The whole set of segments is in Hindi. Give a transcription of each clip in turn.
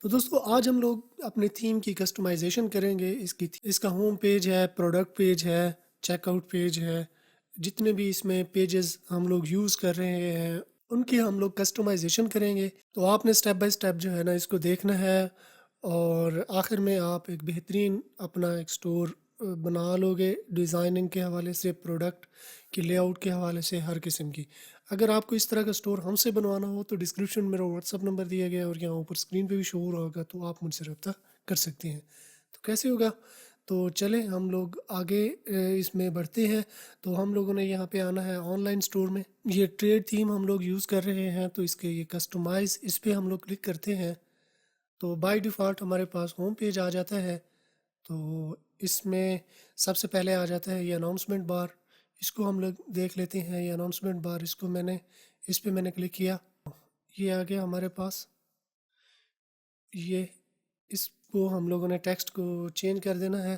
तो दोस्तों आज हम लोग अपने थीम की कस्टमाइजेशन करेंगे। इसका होम पेज है, प्रोडक्ट पेज है, चेकआउट पेज है। जितने भी इसमें पेजेस हम लोग यूज़ कर रहे हैं उनकी हम लोग कस्टमाइजेशन करेंगे। तो आपने स्टेप बाय स्टेप जो है ना इसको देखना है और आखिर में आप एक बेहतरीन अपना एक स्टोर बना लोगे, डिज़ाइनिंग के हवाले से, प्रोडक्ट की लेआउट के हवाले से, हर किस्म की। अगर आपको इस तरह का स्टोर हमसे बनवाना हो तो डिस्क्रिप्शन में मेरा व्हाट्सअप नंबर दिया गया है और यहाँ ऊपर स्क्रीन पे भी शो हो रहा होगा, तो आप मुझसे रब्ता कर सकते हैं। तो कैसे होगा? तो चलें हम लोग आगे इसमें बढ़ते हैं। तो हम लोगों ने यहाँ पे आना है ऑनलाइन स्टोर में। ये ट्रेड थीम हम लोग यूज़ कर रहे हैं तो इसके ये कस्टमाइज़, इस पर हम लोग क्लिक करते हैं तो बाय डिफ़ॉल्ट हमारे पास होम पेज आ जाता है। तो इसमें सबसे पहले आ जाता है ये अनाउंसमेंट बार। इसको हम लोग देख लेते हैं। ये अनाउंसमेंट बार, इस पे मैंने क्लिक किया, ये आ गया हमारे पास। ये इसको हम लोगों ने टेक्स्ट को चेंज कर देना है।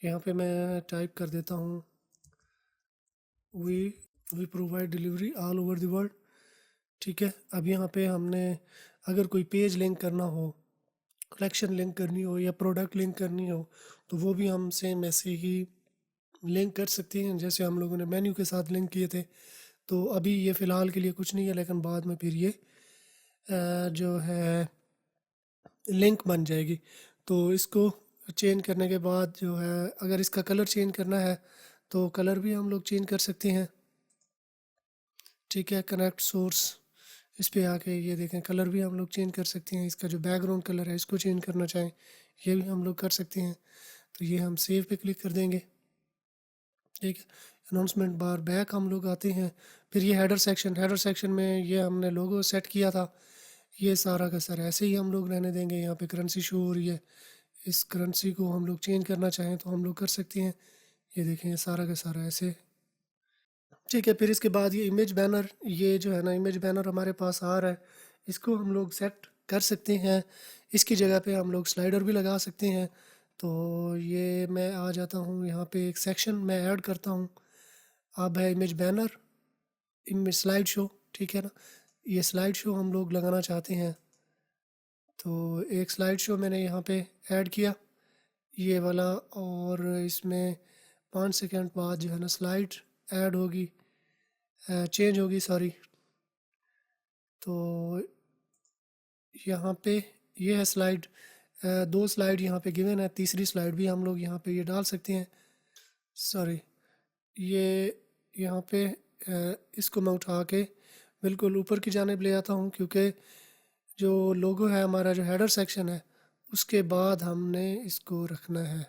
यहाँ पे मैं टाइप कर देता हूँ, we we provide delivery all over the world. ठीक है। अब यहाँ पे हमने अगर कोई पेज लिंक करना हो, कलेक्शन लिंक करनी हो या प्रोडक्ट लिंक करनी हो, तो वो भी हम सेम ऐसे ही लिंक कर सकते हैं जैसे हम लोगों ने मेन्यू के साथ लिंक किए थे। तो अभी ये फ़िलहाल के लिए कुछ नहीं है, लेकिन बाद में फिर ये जो है लिंक बन जाएगी। तो इसको चेंज करने के बाद जो है, अगर इसका कलर चेंज करना है तो कलर भी हम लोग चेंज कर सकते हैं। ठीक है। कनेक्ट सोर्स, इस पे आके ये देखें, कलर भी हम लोग चेंज कर सकते हैं। इसका जो बैकग्राउंड कलर है इसको चेंज करना चाहें, ये भी हम लोग कर सकते हैं। तो ये हम सेव पे क्लिक कर देंगे। ठीक है। अनाउंसमेंट बार बैक हम लोग आते हैं। फिर ये हेडर सेक्शन में ये हमने लोगो सेट किया था, ये सारा का सारा ऐसे ही हम लोग रहने देंगे। यहाँ पे करेंसी शो हो रही है, इस करेंसी को हम लोग चेंज करना चाहें तो हम लोग कर सकते हैं। ये देखें, ये सारा का सारा ऐसे। ठीक है। फिर इसके बाद ये इमेज बैनर, ये जो है ना इमेज बैनर हमारे पास आ रहा है, इसको हम लोग सेट कर सकते हैं। इसकी जगह पे हम लोग स्लाइडर भी लगा सकते हैं। तो ये मैं आ जाता हूँ यहाँ पे, एक सेक्शन मैं ऐड करता हूँ। अब है image banner, image slide show. ठीक है ना, ये स्लाइड शो हम लोग लगाना चाहते हैं। तो एक स्लाइड शो मैंने यहाँ पे ऐड किया, ये वाला। और इसमें 5 सेकंड बाद जो है ना स्लाइड ऐड होगी, चेंज होगी, सॉरी। तो यहाँ पे ये है स्लाइड, 2 स्लाइड यहाँ पे गिवन है, तीसरी स्लाइड भी हम लोग यहाँ पे ये डाल सकते हैं। सॉरी, ये यहाँ पे इसको मैं उठा के बिल्कुल ऊपर की जानिब ले आता हूँ, क्योंकि जो लोगो है हमारा, जो हेडर सेक्शन है, उसके बाद हमने इसको रखना है।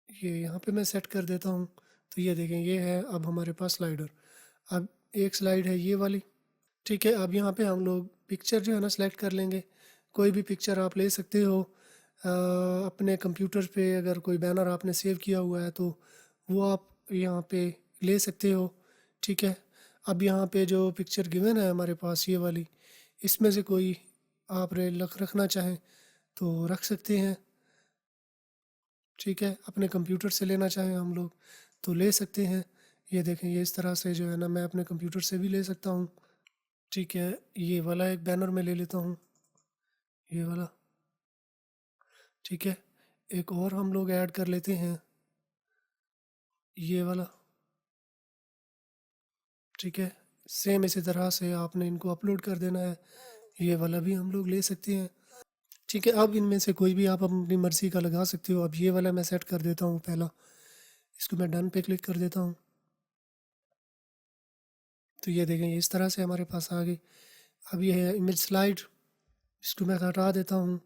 ये यहाँ पे मैं सेट कर देता हूँ। तो ये देखें, ये है अब हमारे पास स्लाइडर। अब एक स्लाइड है ये वाली। ठीक है। अब यहाँ पे हम लोग पिक्चर जो है ना सेलेक्ट कर लेंगे। कोई भी पिक्चर आप ले सकते हो। अपने कंप्यूटर पे अगर कोई बैनर आपने सेव किया हुआ है तो वो आप यहाँ पे ले सकते हो। ठीक है। अब यहाँ पे जो पिक्चर गिवन है हमारे पास, ये वाली, इसमें से कोई आप रखना चाहें तो रख सकते हैं। ठीक है। अपने कंप्यूटर से लेना चाहें हम लोग तो ले सकते हैं। ये देखें, ये इस तरह से जो है ना मैं अपने कंप्यूटर से भी ले सकता हूँ। ठीक है। ये वाला एक बैनर मैं ले लेता हूँ, ये वाला। ठीक है। एक और हम लोग ऐड कर लेते हैं, ये वाला। ठीक है। सेम इसी तरह से आपने इनको अपलोड कर देना है। ये वाला भी हम लोग ले सकते हैं। ठीक है। अब इनमें से कोई भी आप अपनी मर्ज़ी का लगा सकते हो। अब ये वाला मैं सेट कर देता हूँ पहला, इसको मैं डन पे क्लिक कर देता हूँ। तो ये देखें, ये इस तरह से हमारे पास आ गई। अब ये है इमेज स्लाइड, इसको मैं हटा देता हूँ,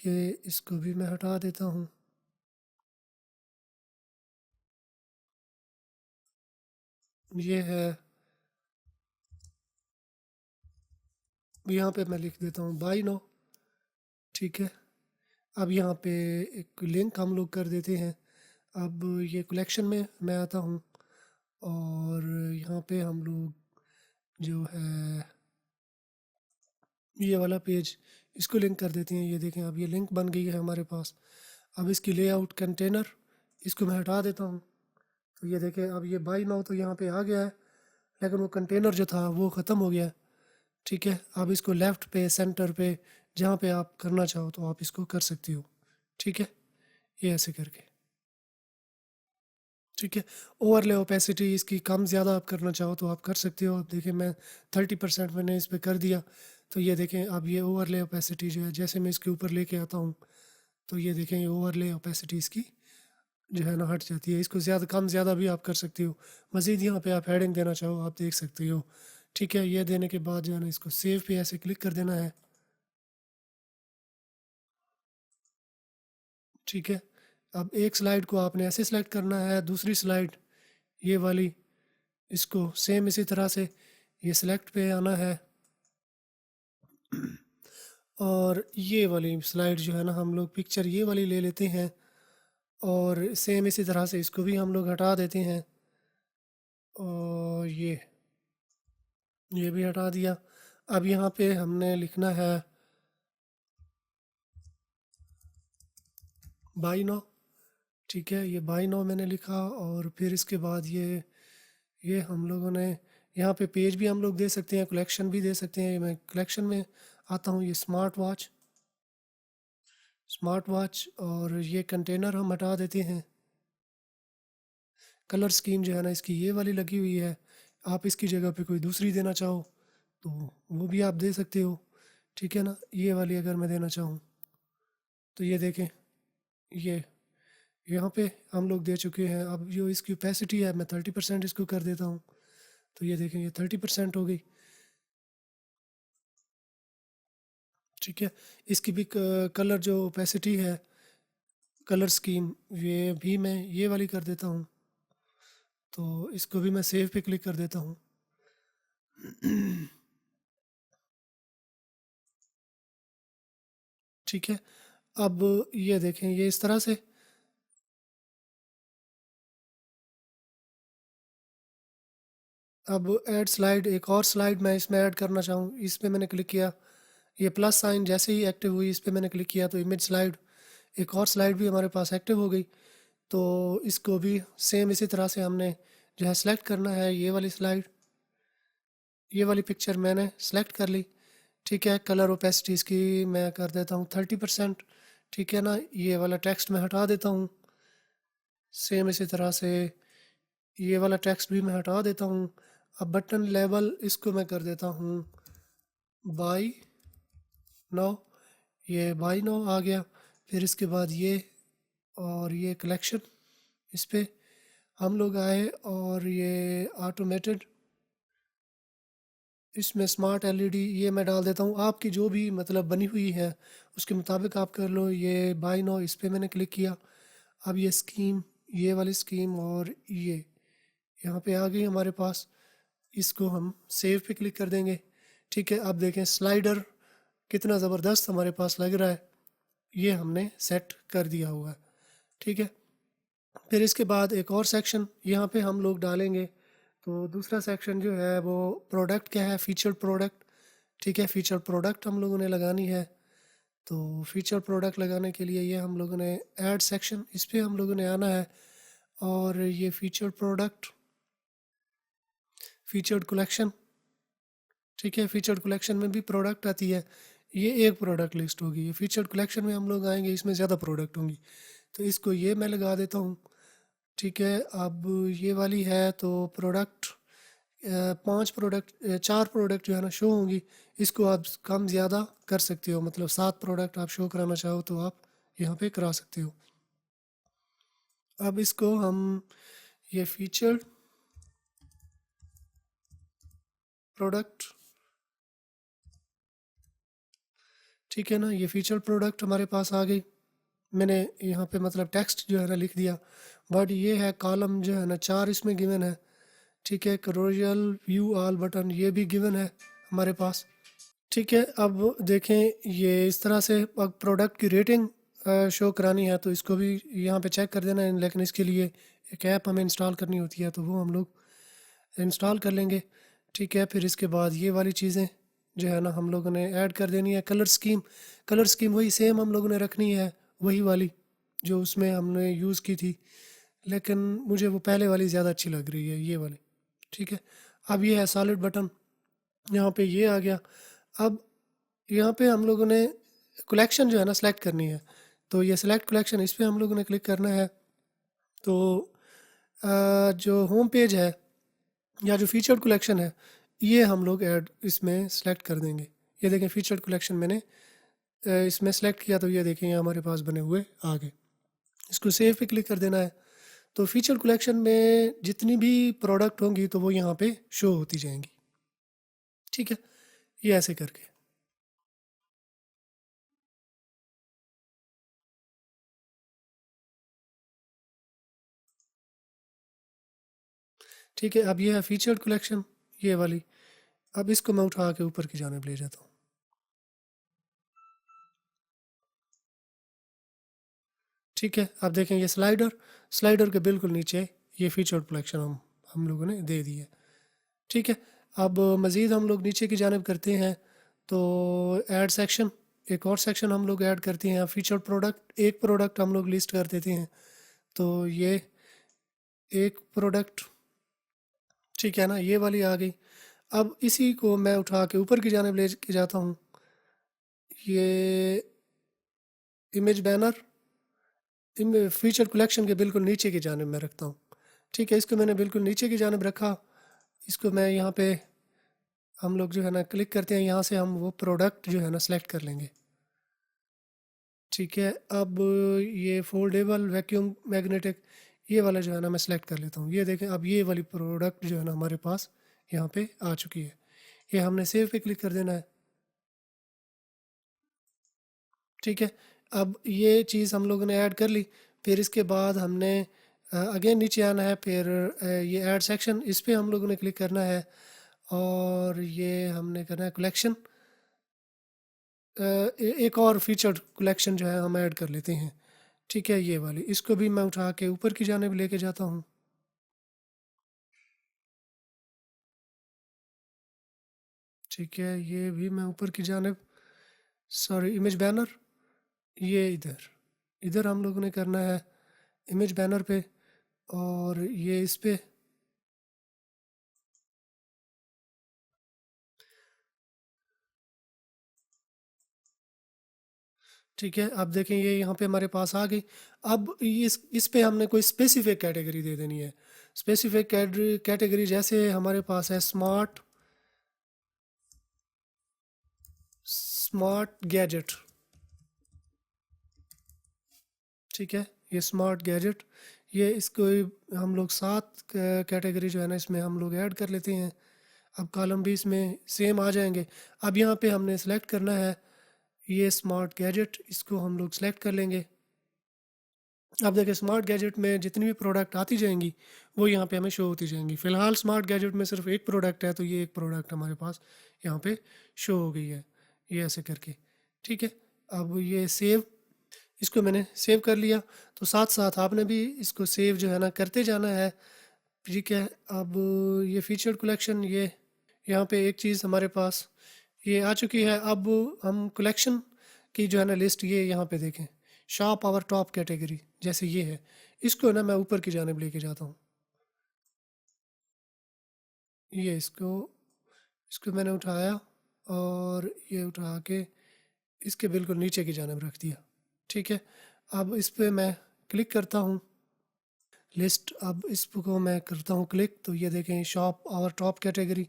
ये इसको भी मैं हटा देता हूँ। ये है, यहाँ पे मैं लिख देता हूँ बाय नो। ठीक है। अब यहाँ पे एक लिंक हम लोग कर देते हैं। अब ये कलेक्शन में मैं आता हूँ और यहाँ पे हम लोग जो है ये वाला पेज, इसको लिंक कर देते हैं। ये देखें, अब ये लिंक बन गई है हमारे पास। अब इसकी लेआउट कंटेनर, इसको मैं हटा देता हूँ। तो ये देखें, अब ये बाय नाउ तो यहाँ पे आ गया है, लेकिन वो कंटेनर जो था वो ख़त्म हो गया है। ठीक है, अब इसको लेफ़्ट पे, सेंटर पे, जहाँ पे आप करना चाहो तो आप इसको कर सकती हो। ठीक है, ये ऐसे करके। ठीक है, ओवरले ओपेसिटी इसकी कम ज़्यादा आप करना चाहो तो आप कर सकते हो। अब देखिए मैं 30% मैंने इस पे कर दिया, तो ये देखें अब ये ओवरले ओपेसिटी जो है जैसे मैं इसके ऊपर लेके आता हूँ, तो ये देखें ये ओवरले ओपेसिटी इसकी जो है ना हट जाती है। इसको ज़्यादा कम ज़्यादा भी आप कर सकते हो। मज़ीद यहाँ पे आप हेडिंग देना चाहो आप देख सकते हो। ठीक है, ये देने के बाद जो है ना इसको सेव पे ऐसे क्लिक कर देना है। ठीक है, अब एक स्लाइड को आपने ऐसे सेलेक्ट करना है, दूसरी स्लाइड ये वाली इसको सेम इसी तरह से ये सिलेक्ट पे आना है, और ये वाली स्लाइड जो है ना हम लोग पिक्चर ये वाली ले लेते हैं और सेम इसी तरह से इसको भी हम लोग हटा देते हैं, और ये भी हटा दिया। अब यहाँ पे हमने लिखना है बाई नो। ठीक है, ये बाई नो मैंने लिखा, और फिर इसके बाद ये हम लोगों ने यहाँ पे पेज भी हम लोग दे सकते हैं, कलेक्शन भी दे सकते हैं। मैं कलेक्शन में आता हूँ, ये स्मार्ट वॉच और ये कंटेनर हम हटा देते हैं। कलर स्कीम जो है ना इसकी ये वाली लगी हुई है, आप इसकी जगह पे कोई दूसरी देना चाहो तो वो भी आप दे सकते हो। ठीक है ना, ये वाली अगर मैं देना चाहूँ तो ये देखें, ये यहाँ पे हम लोग दे चुके हैं। अब जो इसकी ओपेसिटी है मैं 30% इसको कर देता हूँ, तो ये देखें ये 30% हो गई। ठीक है, इसकी भी कलर जो ओपेसिटी है, कलर स्कीम, ये भी मैं ये वाली कर देता हूँ, तो इसको भी मैं सेव पे क्लिक कर देता हूँ। ठीक है, अब ये देखें ये इस तरह से। अब ऐड स्लाइड, एक और स्लाइड मैं इसमें ऐड करना चाहूँ, इस पे मैंने क्लिक किया, ये प्लस साइन जैसे ही एक्टिव हुई इस पे मैंने क्लिक किया तो इमेज स्लाइड, एक और स्लाइड भी हमारे पास एक्टिव हो गई। तो इसको भी सेम इसी तरह से हमने जो है सेलेक्ट करना है, ये वाली स्लाइड, ये वाली पिक्चर मैंने सेलेक्ट कर ली। ठीक है, कलर ओपेसिटी इसकी मैं कर देता हूँ 30%। ठीक है ना, ये वाला टेक्स्ट मैं हटा देता हूँ, सेम इसी तरह से ये वाला टेक्स्ट भी मैं हटा देता हूँ। अब बटन लेवल इसको मैं कर देता हूँ बाई नौ, ये बाई नौ आ गया। फिर इसके बाद ये और ये कलेक्शन, इस पे हम लोग आए, और ये ऑटोमेटेड, इसमें स्मार्ट एलईडी ये मैं डाल देता हूँ। आपकी जो भी मतलब बनी हुई है उसके मुताबिक आप कर लो। ये बाई नो इस पे मैंने क्लिक किया। अब ये स्कीम, ये वाली स्कीम और ये यहाँ पे आ गई हमारे पास, इसको हम सेव पे क्लिक कर देंगे। ठीक है, अब देखें स्लाइडर कितना ज़बरदस्त हमारे पास लग रहा है, ये हमने सेट कर दिया हुआ है। ठीक है, फिर इसके बाद एक और सेक्शन यहाँ पे हम लोग डालेंगे। तो दूसरा सेक्शन जो है वो प्रोडक्ट क्या है, फीचर्ड प्रोडक्ट। ठीक है, फीचर प्रोडक्ट हम लोगों ने लगानी है। तो फीचर प्रोडक्ट लगाने के लिए ये हम लोगों ने ऐड सेक्शन, इस पे हम लोगों ने आना है, और ये फीचर प्रोडक्ट, फीचर्ड कलेक्शन। ठीक है, फीचर्ड कलेक्शन में भी प्रोडक्ट आती है, ये एक प्रोडक्ट लिस्ट होगी। ये फीचर्ड कलेक्शन में हम लोग आएंगे, इसमें ज़्यादा प्रोडक्ट होंगी, तो इसको ये मैं लगा देता हूँ। ठीक है, अब ये वाली है तो प्रोडक्ट, पांच प्रोडक्ट, चार प्रोडक्ट जो है ना शो होंगी। इसको आप कम ज़्यादा कर सकते हो, मतलब 7 प्रोडक्ट आप शो कराना चाहो तो आप यहाँ पे करा सकते हो। अब इसको हम ये फीचर्ड प्रोडक्ट, ठीक है ना, ये फीचर प्रोडक्ट हमारे पास आ गई। मैंने यहाँ पे मतलब टेक्स्ट जो है ना लिख दिया, बट ये है कॉलम जो है ना 4 इसमें गिवन है। ठीक है, क्रोशियल व्यू ऑल बटन ये भी गिवन है हमारे पास। ठीक है, अब देखें ये इस तरह से अब प्रोडक्ट की रेटिंग शो करानी है तो इसको भी यहाँ पे चेक कर देना है, लेकिन इसके लिए एक ऐप हमें इंस्टॉल करनी होती है तो वो हम लोग इंस्टॉल कर लेंगे। ठीक है, फिर इसके बाद ये वाली चीज़ें जो है ना हम लोगों ने ऐड कर देनी है। कलर स्कीम वही सेम हम लोगों ने रखनी है, वही वाली जो उसमें हमने यूज़ की थी, लेकिन मुझे वो पहले वाली ज़्यादा अच्छी लग रही है, ये वाली। ठीक है, अब ये है सॉलिड बटन। यहाँ पे ये आ गया। अब यहाँ पे हम लोगों ने कलेक्शन जो है ना सेलेक्ट करनी है, तो ये सेलेक्ट कलेक्शन इस पे हम लोगों ने क्लिक करना है। तो जो होम पेज है या जो फीचर्ड कलेक्शन है, ये हम लोग ऐड इसमें सेलेक्ट कर देंगे। ये देखें फीचर्ड कलेक्शन मैंने इसमें सेलेक्ट किया, तो ये देखें ये हमारे पास बने हुए आ गए। इसको सेव पे क्लिक कर देना है। तो फीचर्ड कलेक्शन में जितनी भी प्रोडक्ट होंगी तो वो यहाँ पे शो होती जाएंगी। ठीक है, ये ऐसे करके। ठीक है, अब ये है फीचर्ड कलेक्शन, ये वाली। अब इसको मैं उठा के ऊपर की जानिब ले जाता हूँ। ठीक है, अब देखें ये स्लाइडर, स्लाइडर के बिल्कुल नीचे ये फीचर्ड कलेक्शन हम लोगों ने दे दी है। ठीक है, अब मज़ीद हम लोग नीचे की जानिब करते हैं। तो ऐड सेक्शन, एक और सेक्शन हम लोग ऐड करते हैं। फीचर्ड प्रोडक्ट, एक प्रोडक्ट हम लोग लिस्ट कर देते हैं। तो ये एक प्रोडक्ट, ठीक है ना, ये वाली आ गई। अब इसी को मैं उठा के ऊपर की जानिब ले के जाता हूँ। ये इमेज बैनर फीचर कलेक्शन के बिल्कुल नीचे की जानिब में रखता हूँ। ठीक है, इसको मैंने बिल्कुल नीचे की जानिब रखा। इसको मैं यहाँ पे हम लोग जो है ना क्लिक करते हैं, यहाँ से हम वो प्रोडक्ट जो है ना सेलेक्ट कर लेंगे। ठीक है, अब ये फोल्डेबल वैक्यूम मैग्नेटिक, ये वाला जो है ना मैं सेलेक्ट कर लेता हूँ। ये देखें अब ये वाली प्रोडक्ट जो है ना हमारे पास यहाँ पे आ चुकी है। ये हमने सेव पे क्लिक कर देना है। ठीक है, अब ये चीज़ हम लोगों ने ऐड कर ली। फिर इसके बाद हमने अगेन नीचे आना है। फिर ये ऐड सेक्शन, इस पे हम लोगों ने क्लिक करना है। और ये हमने करना है कलेक्शन। एक और फीचर्ड कलेक्शन जो है हम ऐड कर लेते हैं। ठीक है, ये वाली, इसको भी मैं उठा के ऊपर की जानिब लेके जाता हूँ। ठीक है, ये भी मैं ऊपर की जानिब, सॉरी इमेज बैनर, ये इधर, इधर हम लोगों ने करना है इमेज बैनर पे। और ये इस पे। ठीक है, अब देखें ये यहाँ पे हमारे पास आ गई। अब इस पे हमने कोई स्पेसिफिक कैटेगरी दे देनी है। स्पेसिफिक कैटेगरी जैसे हमारे पास है स्मार्ट, स्मार्ट गैजेट। ठीक है, ये स्मार्ट गैजेट, ये इसको हम लोग 7 कैटेगरी जो है ना इसमें हम लोग ऐड कर लेते हैं। अब कॉलम भी इसमें सेम आ जाएंगे। अब यहाँ पे हमने सेलेक्ट करना है ये स्मार्ट गैजेट, इसको हम लोग सेलेक्ट कर लेंगे। अब देखिए स्मार्ट गैजेट में जितनी भी प्रोडक्ट आती जाएंगी वो यहाँ पे हमें शो होती जाएंगी। फ़िलहाल स्मार्ट गैजेट में सिर्फ एक प्रोडक्ट है, तो ये एक प्रोडक्ट हमारे पास यहाँ पे शो हो गई है, ये ऐसे करके। ठीक है, अब ये सेव, इसको मैंने सेव कर लिया। तो साथ साथ आपने भी इसको सेव जो है ना करते जाना है। ठीक है, अब ये फीचर्ड कलेक्शन, ये यहाँ पे एक चीज़ हमारे पास ये आ चुकी है। अब हम कलेक्शन की जो है ना लिस्ट, ये यहाँ पे देखें, शॉप आवर टॉप कैटेगरी जैसे ये है, इसको ना मैं ऊपर की जानिब लेके जाता हूँ। ये इसको मैंने उठाया और ये उठा के इसके बिल्कुल नीचे की जानिब रख दिया। ठीक है, अब इस पे मैं क्लिक करता हूँ लिस्ट। अब इसको मैं करता हूँ क्लिक, तो ये देखें शॉप आवर टॉप कैटेगरी,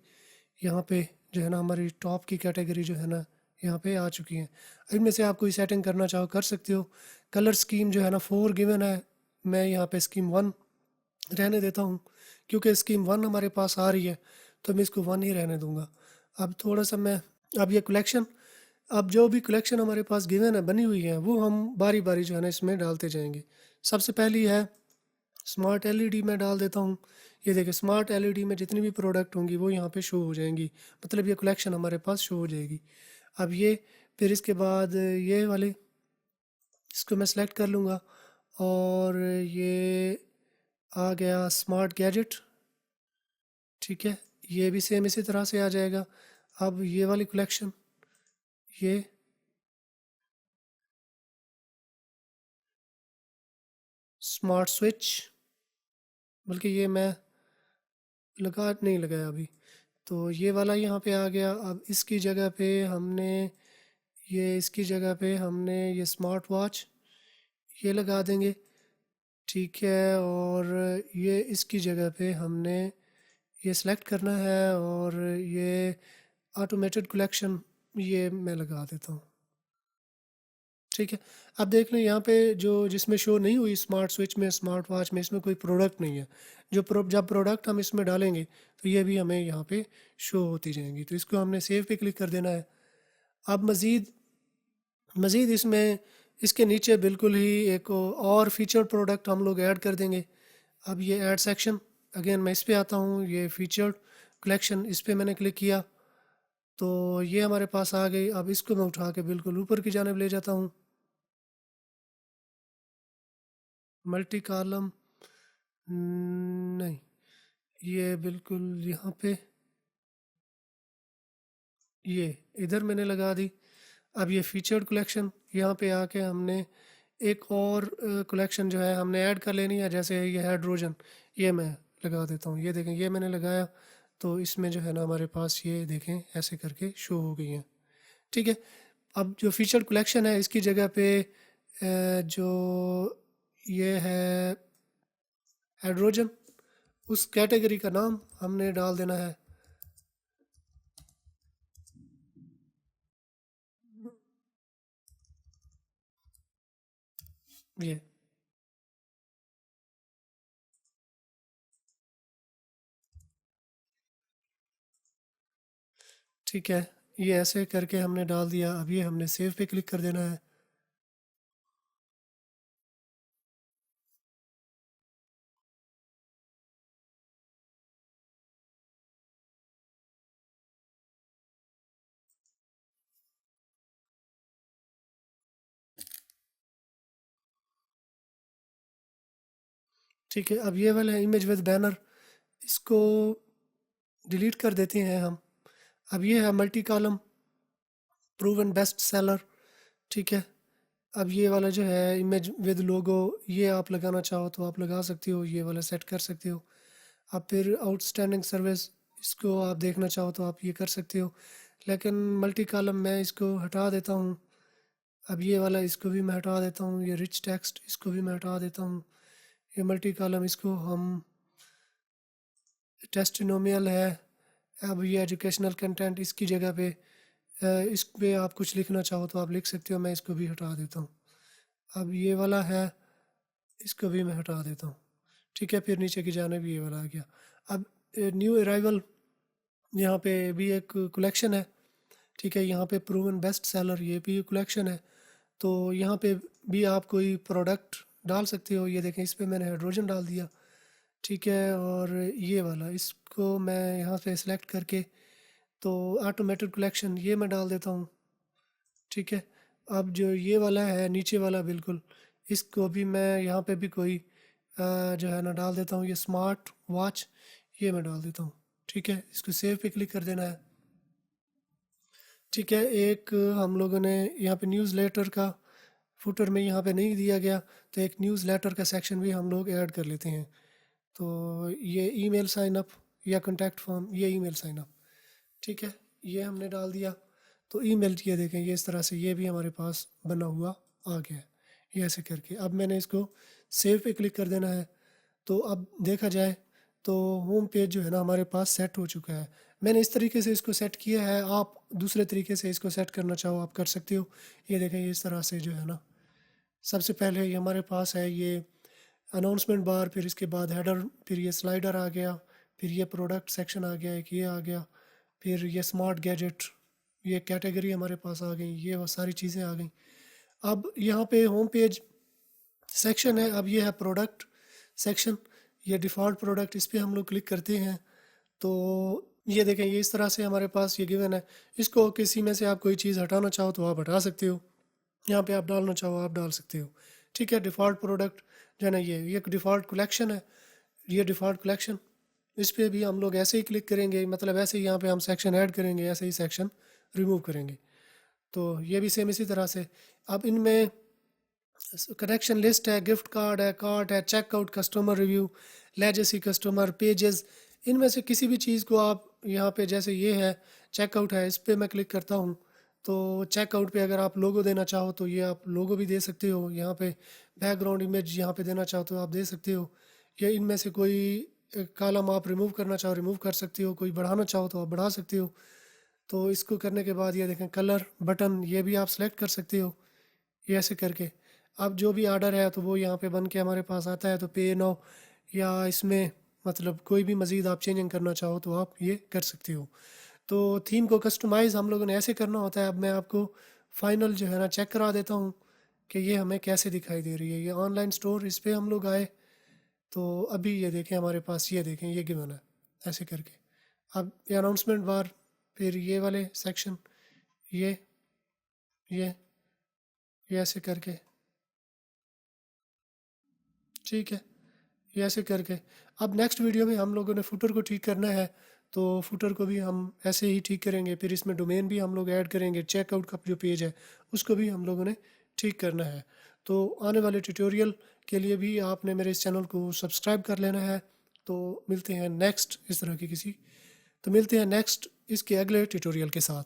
यहाँ पे जो है ना हमारी टॉप की कैटेगरी जो है ना यहाँ पे आ चुकी है। इनमें से आप कोई सेटिंग करना चाहो कर सकते हो। कलर स्कीम जो है ना 4 गिवन है, मैं यहाँ पे स्कीम 1 रहने देता हूँ, क्योंकि स्कीम 1 हमारे पास आ रही है, तो मैं इसको 1 ही रहने दूँगा। अब थोड़ा सा मैं, अब ये कलेक्शन, अब जो भी कलेक्शन हमारे पास गिवन है बनी हुई है वो हम बारी बारी जो है ना इसमें डालते जाएंगे। सबसे पहली है स्मार्ट एलईडी, में डाल देता हूँ। ये देखिए स्मार्ट एलईडी में जितनी भी प्रोडक्ट होंगी वो यहाँ पे शो हो जाएंगी, मतलब ये कलेक्शन हमारे पास शो हो जाएगी। अब ये, फिर इसके बाद ये वाले, इसको मैं सेलेक्ट कर लूँगा। और ये आ गया स्मार्ट गैजेट। ठीक है, ये भी सेम इसी तरह से आ जाएगा। अब ये वाली कलेक्शन, ये स्मार्ट स्विच, बल्कि ये मैं लगा नहीं लगाया अभी। तो ये वाला यहाँ पे आ गया। अब इसकी जगह पे हमने इसकी जगह पे हमने ये स्मार्ट वॉच ये लगा देंगे, ठीक है। और ये इसकी जगह पे हमने ये सिलेक्ट करना है और ये ऑटोमेटेड कलेक्शन ये मैं लगा देता हूँ, ठीक है। अब देख लें यहाँ पे जो जिसमें शो नहीं हुई स्मार्ट स्विच में, स्मार्ट वॉच में, इसमें कोई प्रोडक्ट नहीं है। जब प्रोडक्ट हम इसमें डालेंगे तो ये भी हमें यहाँ पे शो होती जाएंगी। तो इसको हमने सेव पे क्लिक कर देना है। अब मज़ीद मज़ीद इसमें इसके नीचे बिल्कुल ही एक और फीचर प्रोडक्ट हम लोग ऐड कर देंगे। अब ये ऐड सेक्शन, अगेन मैं इस पे आता हूँ, ये फीचर्ड कलेक्शन, इस पे मैंने क्लिक किया तो ये हमारे पास आ गई। अब इसको मैं उठा के बिल्कुल ऊपर की जानिब ले जाता हूँ। मल्टी कॉलम नहीं, ये बिल्कुल यहाँ पे ये इधर मैंने लगा दी। अब ये फीचर्ड कलेक्शन यहाँ पे आके हमने एक और कलेक्शन जो है हमने ऐड कर लेनी है। जैसे ये हाइड्रोजन, ये मैं लगा देता हूँ। ये देखें, ये मैंने लगाया तो इसमें जो है ना हमारे पास ये देखें ऐसे करके शो हो गई हैं, ठीक है। अब जो फीचर्ड कलेक्शन है इसकी जगह पे जो ये है हाइड्रोजन, उस कैटेगरी का नाम हमने डाल देना है ये, ठीक है। ये ऐसे करके हमने डाल दिया। अब ये हमने सेव पे क्लिक कर देना है। ठीक है। अब ये वाला इमेज विद बैनर, इसको डिलीट कर देते हैं हम। अब ये है multi column proven best seller, ठीक है। अब ये वाला जो है इमेज विद लोगो, ये आप लगाना चाहो तो आप लगा सकते हो, ये वाला सेट कर सकते हो। अब फिर आउटस्टैंडिंग सर्विस, इसको आप देखना चाहो तो आप ये कर सकते हो। लेकिन मल्टी कॉलम मैं इसको हटा देता हूँ। अब ये वाला इसको भी मैं हटा देता हूँ। ये रिच टेक्स्ट इसको भी मैं हटा देता हूँ। ये मल्टी कॉलम इसको हम टेस्टिनोमियल है। अब ये एजुकेशनल कंटेंट इसकी जगह पे इस पे आप कुछ लिखना चाहो तो आप लिख सकते हो। मैं इसको भी हटा देता हूँ। अब ये वाला है, इसको भी मैं हटा देता हूँ, ठीक है। फिर नीचे की जानिब ये वाला आ गया। अब न्यू अराइवल, यहाँ पे भी एक कलेक्शन है, ठीक है। यहाँ पे प्रूवन बेस्ट सेलर, ये भी कलेक्शन है। तो यहाँ पे भी आप कोई प्रोडक्ट डाल सकते हो। ये देखें, इस पे मैंने हाइड्रोजन डाल दिया, ठीक है। और ये वाला इसको मैं यहाँ पे सिलेक्ट करके तो ऑटोमेटेड कलेक्शन ये मैं डाल देता हूँ, ठीक है। अब जो ये वाला है नीचे वाला बिल्कुल, इसको भी मैं यहाँ पे भी कोई जो है ना डाल देता हूँ। ये स्मार्ट वॉच ये मैं डाल देता हूँ, ठीक है। इसको सेव पे क्लिक कर देना है, ठीक है। एक हम लोगों ने यहाँ पे न्यूज़ लेटर का फुटर में यहाँ पे नहीं दिया गया, तो एक न्यूज़ लेटर का सेक्शन भी हम लोग ऐड कर लेते हैं। तो ये ईमेल साइन अप या कॉन्टैक्ट फॉर्म, ये ईमेल साइन अप, ठीक है। ये हमने डाल दिया। तो ईमेल ये देखें, ये इस तरह से ये भी हमारे पास बना हुआ आ गया है, ये ऐसे करके। अब मैंने इसको सेव पे क्लिक कर देना है। तो अब देखा जाए तो होम पेज जो है ना हमारे पास सेट हो चुका है। मैंने इस तरीके से इसको सेट किया है, आप दूसरे तरीके से इसको सेट करना चाहो आप कर सकते हो। ये देखें, ये इस तरह से जो है ना, सबसे पहले ये हमारे पास है ये अनाउंसमेंट बार, फिर इसके बाद हेडर, फिर ये स्लाइडर आ गया, फिर ये प्रोडक्ट सेक्शन आ गया, एक ये आ गया, फिर ये स्मार्ट गैजेट, ये कैटेगरी हमारे पास आ गई, ये वो सारी चीज़ें आ गई। अब यहाँ पे होम पेज सेक्शन है। अब ये है प्रोडक्ट सेक्शन, ये डिफ़ॉल्ट प्रोडक्ट, इस पर हम लोग क्लिक करते हैं तो ये देखें, ये इस तरह से हमारे पास ये गिवन है। इसको किसी में से आप कोई चीज़ हटाना चाहो तो आप हटा सकते हो, यहाँ पे आप डालना चाहो आप डाल सकते हो, ठीक है। डिफ़ॉल्ट प्रोडक्ट जो है ना, ये एक डिफ़ॉल्ट कलेक्शन है। ये डिफ़ॉल्ट कलेक्शन, इस पे भी हम लोग ऐसे ही क्लिक करेंगे, मतलब ऐसे ही यहाँ पे हम सेक्शन ऐड करेंगे, ऐसे ही सेक्शन रिमूव करेंगे। तो ये भी सेम इसी तरह से। अब इनमें कनेक्शन लिस्ट है, गिफ्ट कार्ड है, कार्ट है, checkout, customer review, legacy customer, pages, इनमें से किसी भी चीज़ को आप यहाँ पे, जैसे ये है चेकआउट है, इस पे मैं क्लिक करता हूँ तो चेकआउट पे अगर आप लोगो देना चाहो तो ये आप लोगो भी दे सकते हो। यहाँ पे बैकग्राउंड इमेज यहाँ पे देना चाहो तो आप दे सकते हो। या इनमें से कोई कॉलम आप रिमूव करना चाहो रिमूव कर सकते हो, कोई बढ़ाना चाहो तो आप बढ़ा सकते हो। तो इसको करने के बाद ये देखें कलर बटन, ये भी आप सेलेक्ट कर सकते हो ये ऐसे करके। अब जो भी ऑर्डर है तो वो यहाँ पे बन के हमारे पास आता है। तो पे नाउ या इसमें मतलब कोई भी मज़ीद आप चेंजिंग करना चाहो तो आप ये कर सकते हो। तो थीम को कस्टमाइज़ हम लोगों ने ऐसे करना होता है। अब मैं आपको फ़ाइनल जो है ना चेक करा देता हूँ कि ये हमें कैसे दिखाई दे रही है। ये ऑनलाइन स्टोर, इस पे हम लोग आए तो अभी ये देखें हमारे पास, ये देखें ये गिवन है ऐसे करके। अब ये अनाउंसमेंट बार, फिर ये वाले सेक्शन, ये ये ये ऐसे करके, ठीक है, ये ऐसे करके। अब नेक्स्ट वीडियो में हम लोगों ने फुटर को ठीक करना है। तो फुटर को भी हम ऐसे ही ठीक करेंगे। फिर इसमें डोमेन भी हम लोग ऐड करेंगे, चेकआउट का जो पेज है उसको भी हम लोगों ने ठीक करना है। तो आने वाले ट्यूटोरियल के लिए भी आपने मेरे इस चैनल को सब्सक्राइब कर लेना है। तो मिलते हैं नेक्स्ट इस तरह की किसी, तो मिलते हैं नेक्स्ट इसके अगले ट्यूटोरियल के साथ।